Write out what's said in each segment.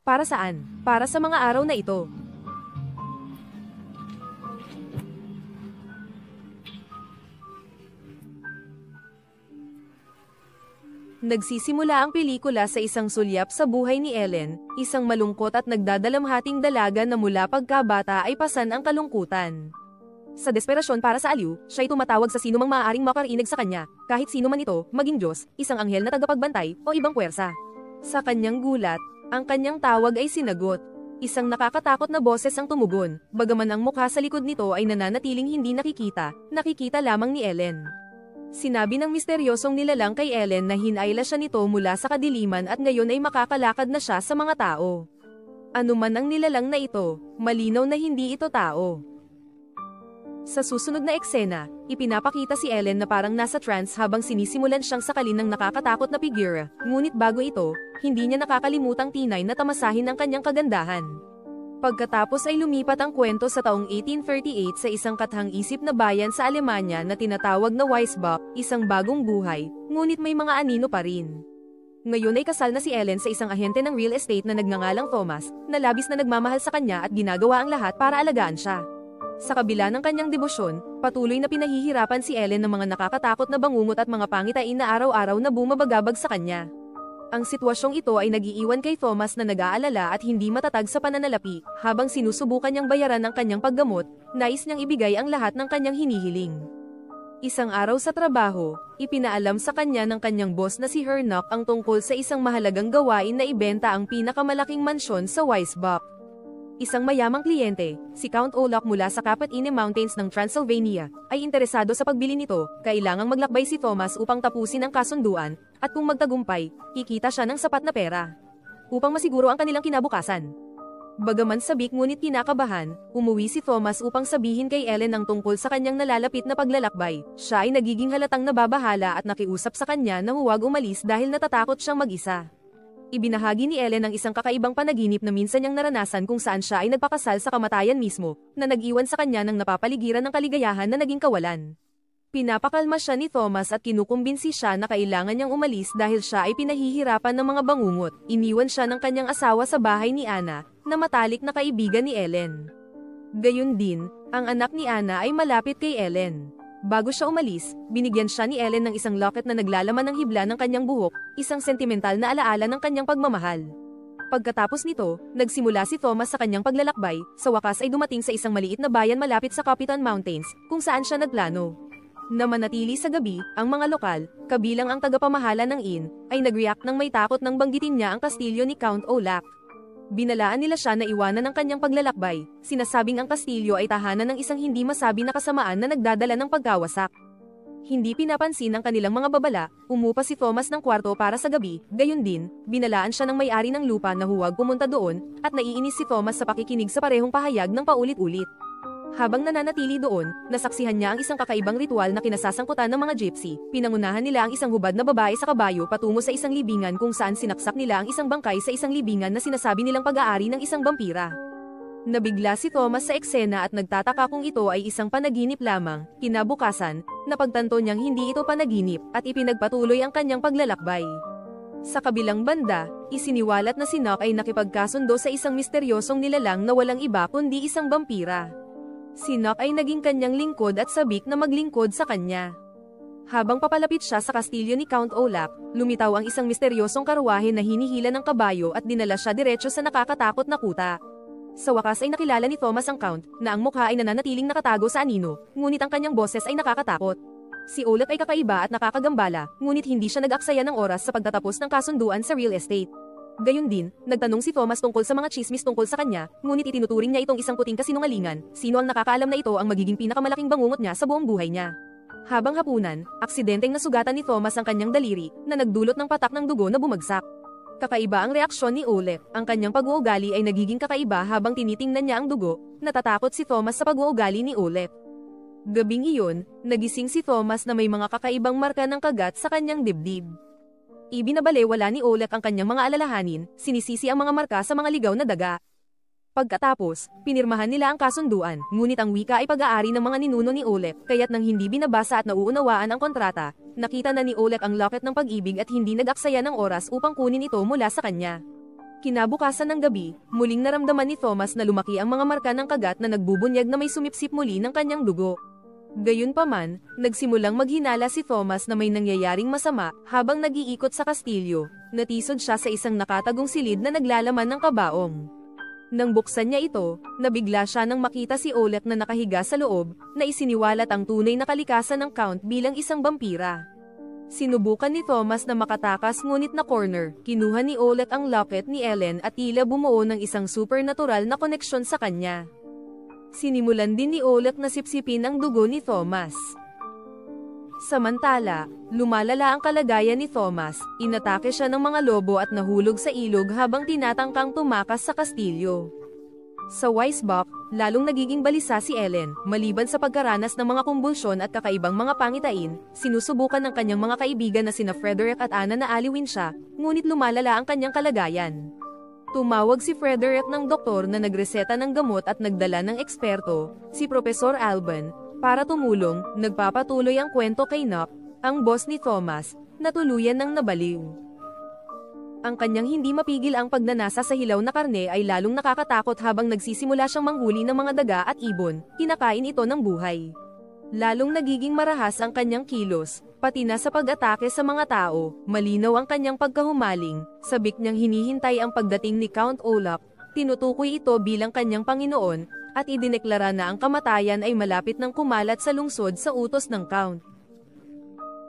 Para saan? Para sa mga araw na ito. Nagsisimula ang pelikula sa isang sulyap sa buhay ni Ellen, isang malungkot at nagdadalamhating dalaga na mula pagkabata ay pasan ang kalungkutan. Sa desperasyon para sa aliw, siya'y tumatawag sa sinumang maaaring makarinig sa kanya, kahit sino man ito, maging Diyos, isang anghel na tagapagbantay, o ibang puwersa. Sa kanyang gulat, ang kanyang tawag ay sinagot. Isang nakakatakot na boses ang tumugon, bagaman ang mukha sa likod nito ay nananatiling hindi nakikita lamang ni Ellen. Sinabi ng misteryosong nilalang kay Ellen na hinayla siya nito mula sa kadiliman at ngayon ay makakalakad na siya sa mga tao. Ano man ang nilalang na ito, malinaw na hindi ito tao. Sa susunod na eksena, ipinapakita si Ellen na parang nasa trance habang sinisimulan siyang sakalin ng nakakatakot na figura, ngunit bago ito, hindi niya nakakalimutang tinay na tamasahin ang kanyang kagandahan. Pagkatapos ay lumipat ang kwento sa taong 1838 sa isang kathang-isip na bayan sa Alemanya na tinatawag na Weisbach, isang bagong buhay, ngunit may mga anino pa rin. Ngayon ay kasal na si Ellen sa isang ahente ng real estate na nagngangalang Thomas, na labis na nagmamahal sa kanya at ginagawa ang lahat para alagaan siya. Sa kabila ng kanyang debosyon, patuloy na pinahihirapan si Ellen ng mga nakakatakot na bangungot at mga pangitain na araw-araw na bumabagabag sa kanya. Ang sitwasyong ito ay nag-iiwan kay Thomas na nag-aalala at hindi matatag sa pananalapi, habang sinusubukan niyang bayaran ang kanyang paggamot, nais niyang ibigay ang lahat ng kanyang hinihiling. Isang araw sa trabaho, ipinaalam sa kanya ng kanyang boss na si Hernock ang tungkol sa isang mahalagang gawain na ibenta ang pinakamalaking mansyon sa Weisbach. Isang mayamang kliyente, si Count Olaf mula sa Kapatine Mountains ng Transylvania, ay interesado sa pagbili nito, kailangang maglakbay si Thomas upang tapusin ang kasunduan, at kung magtagumpay, kikita siya ng sapat na pera upang masiguro ang kanilang kinabukasan. Bagaman sabik ngunit kinakabahan, umuwi si Thomas upang sabihin kay Ellen ang tungkol sa kanyang nalalapit na paglalakbay. Siya ay nagiging halatang nababahala at nakiusap sa kanya na huwag umalis dahil natatakot siyang mag-isa. Ibinahagi ni Ellen ang isang kakaibang panaginip na minsan niyang naranasan kung saan siya ay nagpakasal sa kamatayan mismo, na nag-iwan sa kanya ng napapaligiran ng kaligayahan na naging kawalan. Pinapakalma siya ni Thomas at kinukumbinsi siya na kailangan niyang umalis dahil siya ay pinahihirapan ng mga bangungot. Iniwan siya ng kanyang asawa sa bahay ni Anna, na matalik na kaibigan ni Ellen. Gayun din, ang anak ni Anna ay malapit kay Ellen. Bago siya umalis, binigyan siya ni Ellen ng isang locket na naglalaman ng hibla ng kanyang buhok, isang sentimental na alaala ng kanyang pagmamahal. Pagkatapos nito, nagsimula si Thomas sa kanyang paglalakbay, sa wakas ay dumating sa isang maliit na bayan malapit sa Capitan Mountains, kung saan siya nagplano na manatili sa gabi. Ang mga lokal, kabilang ang tagapamahala ng inn, ay nag-react nang may takot nang banggitin niya ang kastilyo ni Count Olaf. Binalaan nila siya na iwanan ang kanyang paglalakbay, sinasabing ang kastilyo ay tahanan ng isang hindi masabi na kasamaan na nagdadala ng pagkawasak. Hindi pinapansin ang kanilang mga babala, umupa si Thomas ng kwarto para sa gabi, gayon din, binalaan siya ng may-ari ng lupa na huwag pumunta doon, at naiinis si Thomas sa pakikinig sa parehong pahayag ng paulit-ulit. Habang nananatili doon, nasaksihan niya ang isang kakaibang ritual na kinasasangkutan ng mga gypsy. Pinangunahan nila ang isang hubad na babae sa kabayo patungo sa isang libingan kung saan sinaksak nila ang isang bangkay sa isang libingan na sinasabi nilang pag-aari ng isang vampira. Nabigla si Thomas sa eksena at nagtataka kung ito ay isang panaginip lamang. Kinabukasan, napagtanto niyang hindi ito panaginip at ipinagpatuloy ang kanyang paglalakbay. Sa kabilang banda, isiniwalat na si Nock ay nakipagkasundo sa isang misteryosong nilalang na walang iba kundi isang vampira. Si Nock ay naging kanyang lingkod at sabik na maglingkod sa kanya. Habang papalapit siya sa kastilyo ni Count Olaf, lumitaw ang isang misteryosong karwahe na hinihila ng kabayo at dinala siya diretso sa nakakatakot na kuta. Sa wakas ay nakilala ni Thomas ang Count, na ang mukha ay nananatiling nakatago sa anino, ngunit ang kanyang boses ay nakakatakot. Si Olaf ay kakaiba at nakakagambala, ngunit hindi siya nag-aksaya ng oras sa pagtatapos ng kasunduan sa real estate. Gayun din, nagtanong si Thomas tungkol sa mga chismis tungkol sa kanya, ngunit itinuturing niya itong isang puting kasinungalingan. Sino ang nakakaalam na ito ang magiging pinakamalaking bangungot niya sa buong buhay niya? Habang hapunan, aksidenteng nasugatan ni Thomas ang kanyang daliri, na nagdulot ng patak ng dugo na bumagsak. Kakaiba ang reaksyon ni Olaf, ang kanyang pag-uugali ay nagiging kakaiba habang tinitingnan niya ang dugo. Natatakot si Thomas sa pag-uugali ni Olaf. Gabing iyon, nagising si Thomas na may mga kakaibang marka ng kagat sa kanyang dibdib. Ibinabalewala ni Olaf ang kanyang mga alalahanin, sinisisi ang mga marka sa mga ligaw na daga. Pagkatapos, pinirmahan nila ang kasunduan, ngunit ang wika ay pag-aari ng mga ninuno ni Olaf, kaya't nang hindi binabasa at nauunawaan ang kontrata, nakita na ni Olaf ang locket ng pag-ibig at hindi nag-aksaya ng oras upang kunin ito mula sa kanya. Kinabukasan ng gabi, muling naramdaman ni Thomas na lumaki ang mga marka ng kagat na nagbubunyag na may sumipsip muli ng kanyang dugo. Gayunpaman, nagsimulang maghinala si Thomas na may nangyayaring masama habang nag-iikot sa kastilyo. Natisod siya sa isang nakatagong silid na naglalaman ng kabaong. Nang buksan niya ito, nabigla siya nang makita si Oleg na nakahiga sa loob, na isiniwalat ang tunay na kalikasan ng Count bilang isang vampira. Sinubukan ni Thomas na makatakas ngunit na corner, kinuha ni Oleg ang locket ni Ellen at tila bumuo ng isang supernatural na koneksyon sa kanya. Sinimulan din ni Oleg na sipsipin ang dugo ni Thomas. Samantala, lumalala ang kalagayan ni Thomas, inatake siya ng mga lobo at nahulog sa ilog habang tinatangkang tumakas sa kastilyo. Sa Weissbach, lalong nagiging balisa si Ellen, maliban sa pagkaranas ng mga kumbulsyon at kakaibang mga pangitain, sinusubukan ng kanyang mga kaibigan na sina Frederick at Anna na aliwin siya, ngunit lumalala ang kanyang kalagayan. Tumawag si Frederick ng doktor na nagreseta ng gamot at nagdala ng eksperto, si Professor Alban, para tumulong. Nagpapatuloy ang kwento kay Knock, ang boss ni Thomas, na tuluyan ng nabaliw. Ang kanyang hindi mapigil ang pagnanasa sa hilaw na karne ay lalong nakakatakot habang nagsisimula siyang manghuli ng mga daga at ibon, kinakain ito ng buhay. Lalong nagiging marahas ang kanyang kilos, pati na sa pag-atake sa mga tao, malinaw ang kanyang pagkahumaling, sabik niyang hinihintay ang pagdating ni Count Olaf, tinutukoy ito bilang kanyang Panginoon, at idineklara na ang kamatayan ay malapit ng kumalat sa lungsod sa utos ng Count.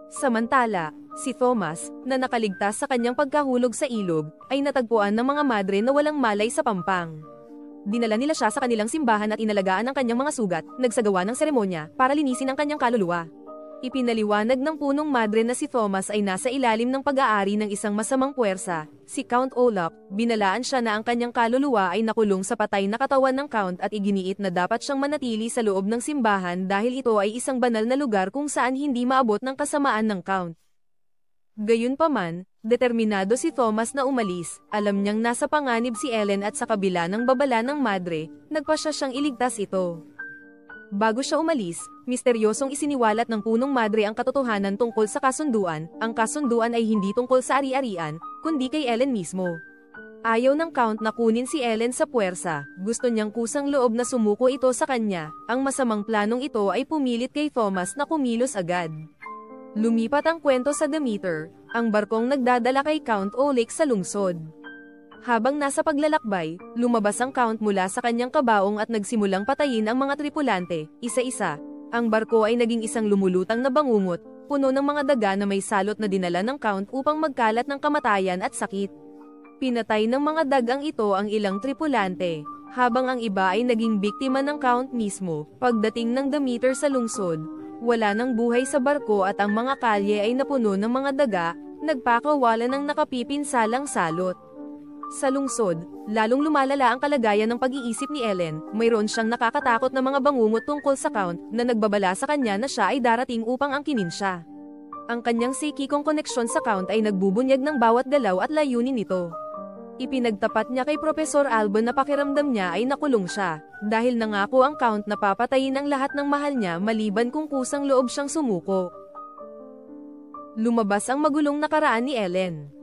Samantala, si Thomas, na nakaligtas sa kanyang pagkahulog sa ilog, ay natagpuan ng mga madre na walang malay sa pampang. Dinala nila siya sa kanilang simbahan at inalagaan ang kanyang mga sugat, nagsagawa ng seremonya, para linisin ang kanyang kaluluwa. Ipinaliwanag ng punong madre na si Thomas ay nasa ilalim ng pag-aari ng isang masamang puwersa, si Count Olaf. Binalaan siya na ang kanyang kaluluwa ay nakulong sa patay na katawan ng Count at iginiit na dapat siyang manatili sa loob ng simbahan dahil ito ay isang banal na lugar kung saan hindi maabot ng kasamaan ng Count. Gayunpaman, determinado si Thomas na umalis, alam niyang nasa panganib si Ellen at sa kabila ng babala ng madre, nagpasya siyang iligtas ito. Bago siya umalis, misteryosong isiniwalat ng punong madre ang katotohanan tungkol sa kasunduan. Ang kasunduan ay hindi tungkol sa ari-arian, kundi kay Ellen mismo. Ayaw ng Count na kunin si Ellen sa puwersa, gusto niyang kusang loob na sumuko ito sa kanya. Ang masamang planong ito ay pumilit kay Thomas na kumilos agad. Lumipat ang kwento sa Demeter, ang barkong nagdadala kay Count Oleg sa lungsod. Habang nasa paglalakbay, lumabas ang Count mula sa kanyang kabaong at nagsimulang patayin ang mga tripulante, isa-isa. Ang barko ay naging isang lumulutang na bangungot, puno ng mga daga na may salot na dinala ng Count upang magkalat ng kamatayan at sakit. Pinatay ng mga dagang ito ang ilang tripulante, habang ang iba ay naging biktima ng Count mismo. Pagdating ng Demeter sa lungsod, wala nang buhay sa barko at ang mga kalye ay napuno ng mga daga, nagpakawala ng nakapipinsalang salot. Sa lungsod, lalong lumalala ang kalagayan ng pag-iisip ni Ellen. Mayroon siyang nakakatakot na mga bangungot tungkol sa Count na nagbabala sa kanya na siya ay darating upang angkinin siya. Ang kanyang psikikong koneksyon sa Count ay nagbubunyag ng bawat galaw at layunin nito. Ipinagtapat niya kay Professor Alban na pakiramdam niya ay nakulong siya, dahil nangako ang Count na papatayin ang lahat ng mahal niya maliban kung kusang loob siyang sumuko. Lumabas ang magulong nakaraan ni Ellen.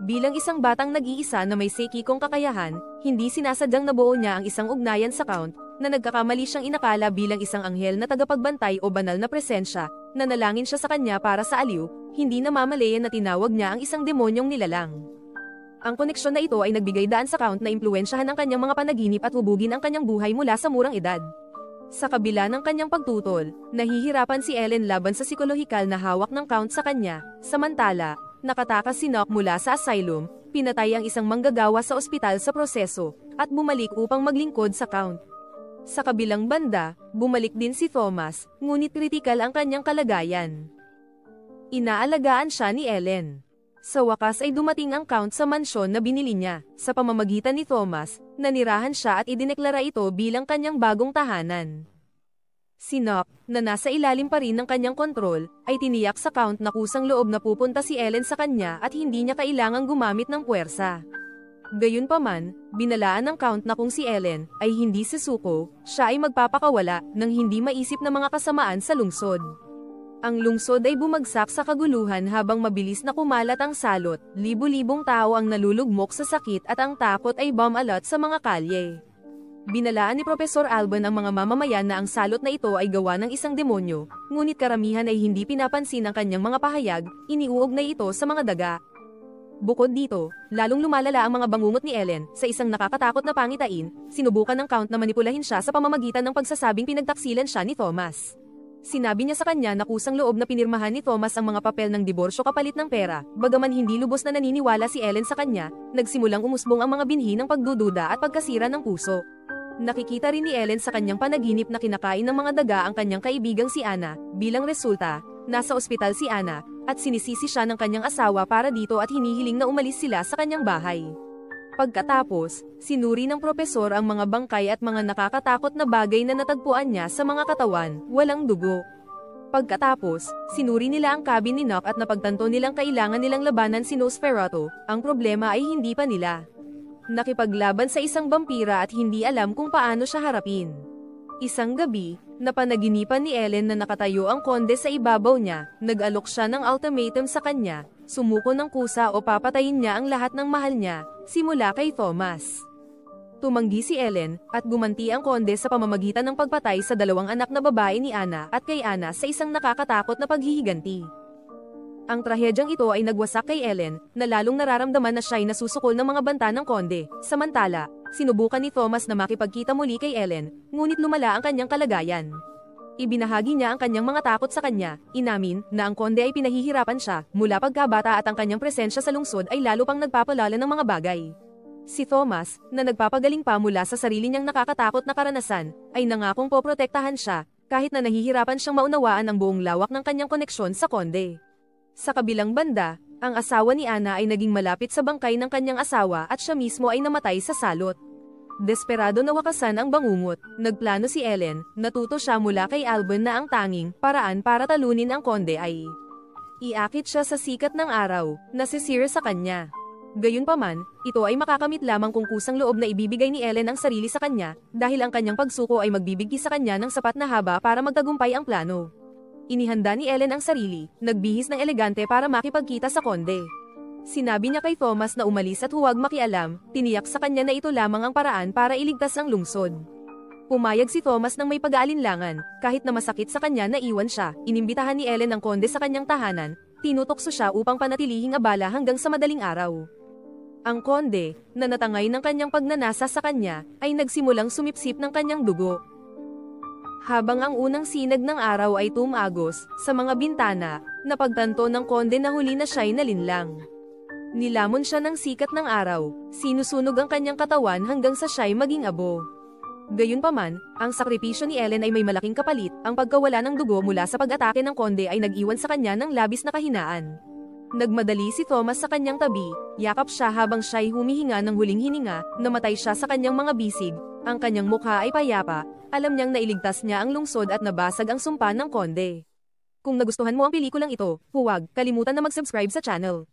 Bilang isang batang nag-iisa na may psikikong kakayahan, hindi sinasadyang nabuo niya ang isang ugnayan sa Count, na nagkakamali siyang inakala bilang isang anghel na tagapagbantay o banal na presensya, nanalangin siya sa kanya para sa aliw, hindi namamalayan na tinawag niya ang isang demonyong nilalang. Ang koneksyon na ito ay nagbigay daan sa Count na impluwensyahan ang kanyang mga panaginip at hubugin ang kanyang buhay mula sa murang edad. Sa kabila ng kanyang pagtutol, nahihirapan si Ellen laban sa psikolohikal na hawak ng Count sa kanya, samantala, nakatakas si Knock mula sa asylum, pinatay ang isang manggagawa sa ospital sa proseso, at bumalik upang maglingkod sa Count. Sa kabilang banda, bumalik din si Thomas, ngunit kritikal ang kanyang kalagayan. Inaalagaan siya ni Ellen. Sa wakas ay dumating ang Count sa mansyon na binili niya. Sa pamamagitan ni Thomas, nanirahan siya at idineklara ito bilang kanyang bagong tahanan. Si Knock, na nasa ilalim pa rin ng kanyang kontrol, ay tiniyak sa Count na kusang loob na pupunta si Ellen sa kanya at hindi niya kailangang gumamit ng puwersa. Gayunpaman, binalaan ng Count na kung si Ellen ay hindi susuko, siya ay magpapakawala ng hindi maisip na mga kasamaan sa lungsod. Ang lungsod ay bumagsak sa kaguluhan habang mabilis na kumalat ang salot, libu-libong tao ang nalulugmok sa sakit at ang takot ay bomb alert sa mga kalye. Binalaan ni Profesor Alban ang mga mamamayan na ang salot na ito ay gawa ng isang demonyo, ngunit karamihan ay hindi pinapansin ang kanyang mga pahayag, iniuugnay ito sa mga daga. Bukod dito, lalong lumalala ang mga bangungot ni Ellen, sa isang nakakatakot na pangitain, sinubukan ng Count na manipulahin siya sa pamamagitan ng pagsasabing pinagtaksilan siya ni Thomas. Sinabi niya sa kanya na kusang loob na pinirmahan ni Thomas ang mga papel ng diborsyo kapalit ng pera, bagaman hindi lubos na naniniwala si Ellen sa kanya, nagsimulang umusbong ang mga binhi ng pagdududa at pagkasira ng puso. Nakikita rin ni Ellen sa kanyang panaginip na kinakain ng mga daga ang kanyang kaibigang si Anna, bilang resulta, nasa ospital si Anna, at sinisisi siya ng kanyang asawa para dito at hinihiling na umalis sila sa kanyang bahay. Pagkatapos, sinuri ng propesor ang mga bangkay at mga nakakatakot na bagay na natagpuan niya sa mga katawan, walang dugo. Pagkatapos, sinuri nila ang cabin ni Nock at napagtanto nilang kailangan nilang labanan si Nosferatu, ang problema ay hindi pa nila nakipaglaban sa isang vampira at hindi alam kung paano siya harapin. Isang gabi, napanaginipan ni Ellen na nakatayo ang konde sa ibabaw niya, nag-alok siya ng ultimatum sa kanya, sumuko ng kusa o papatayin niya ang lahat ng mahal niya, simula kay Thomas. Tumanggi si Ellen, at gumanti ang konde sa pamamagitan ng pagpatay sa dalawang anak na babae ni Anna at kay Anna sa isang nakakatakot na paghihiganti. Ang trahedyang ito ay nagwasak kay Ellen, na lalong nararamdaman na siya'y nasusukol ng mga banta ng konde. Samantala, sinubukan ni Thomas na makipagkita muli kay Ellen, ngunit lumala ang kanyang kalagayan. Ibinahagi niya ang kanyang mga takot sa kanya, inamin na ang konde ay pinahihirapan siya, mula pagkabata at ang kanyang presensya sa lungsod ay lalo pang nagpapalala ng mga bagay. Si Thomas, na nagpapagaling pa mula sa sarili niyang nakakatakot na karanasan, ay nangakong poprotektahan siya, kahit na nahihirapan siyang maunawaan ang buong lawak ng kanyang koneksyon sa konde. Sa kabilang banda, ang asawa ni Anna ay naging malapit sa bangkay ng kanyang asawa at siya mismo ay namatay sa salot. Desperado na wakasan ang bangungot, nagplano si Ellen, natuto siya mula kay Alban na ang tanging paraan para talunin ang konde ay iakit siya sa sikat ng araw, na sisira sa kanya. Gayunpaman, ito ay makakamit lamang kung kusang loob na ibibigay ni Ellen ang sarili sa kanya, dahil ang kanyang pagsuko ay magbibigay sa kanya ng sapat na haba para magtagumpay ang plano. Inihanda ni Ellen ang sarili, nagbihis ng elegante para makipagkita sa konde. Sinabi niya kay Thomas na umalis at huwag makialam, tiniyak sa kanya na ito lamang ang paraan para iligtas ang lungsod. Pumayag si Thomas ng may pag-aalinlangan, kahit na masakit sa kanya na iwan siya, inimbitahan ni Ellen ang konde sa kanyang tahanan, tinutokso siya upang panatilihing abala hanggang sa madaling araw. Ang konde, na natangay ng kanyang pagnanasa sa kanya, ay nagsimulang sumipsip ng kanyang dugo. Habang ang unang sinag ng araw ay tumagos, sa mga bintana, napagtanto ng konde na huli na siya'y nalinlang. Nilamon siya ng sikat ng araw, sinusunog ang kanyang katawan hanggang sa siya'y maging abo. Gayunpaman, ang sakripisyo ni Ellen ay may malaking kapalit, ang pagkawala ng dugo mula sa pag-atake ng konde ay nag-iwan sa kanya ng labis na kahinaan. Nagmadali si Thomas sa kanyang tabi, yakap siya habang siya'y humihinga ng huling hininga, namatay siya sa kanyang mga bisig, ang kanyang mukha ay payapa, alam niyang nailigtas niya ang lungsod at nabasag ang sumpa ng konde. Kung nagustuhan mo ang pelikulang ito, huwag kalimutan na mag-subscribe sa channel.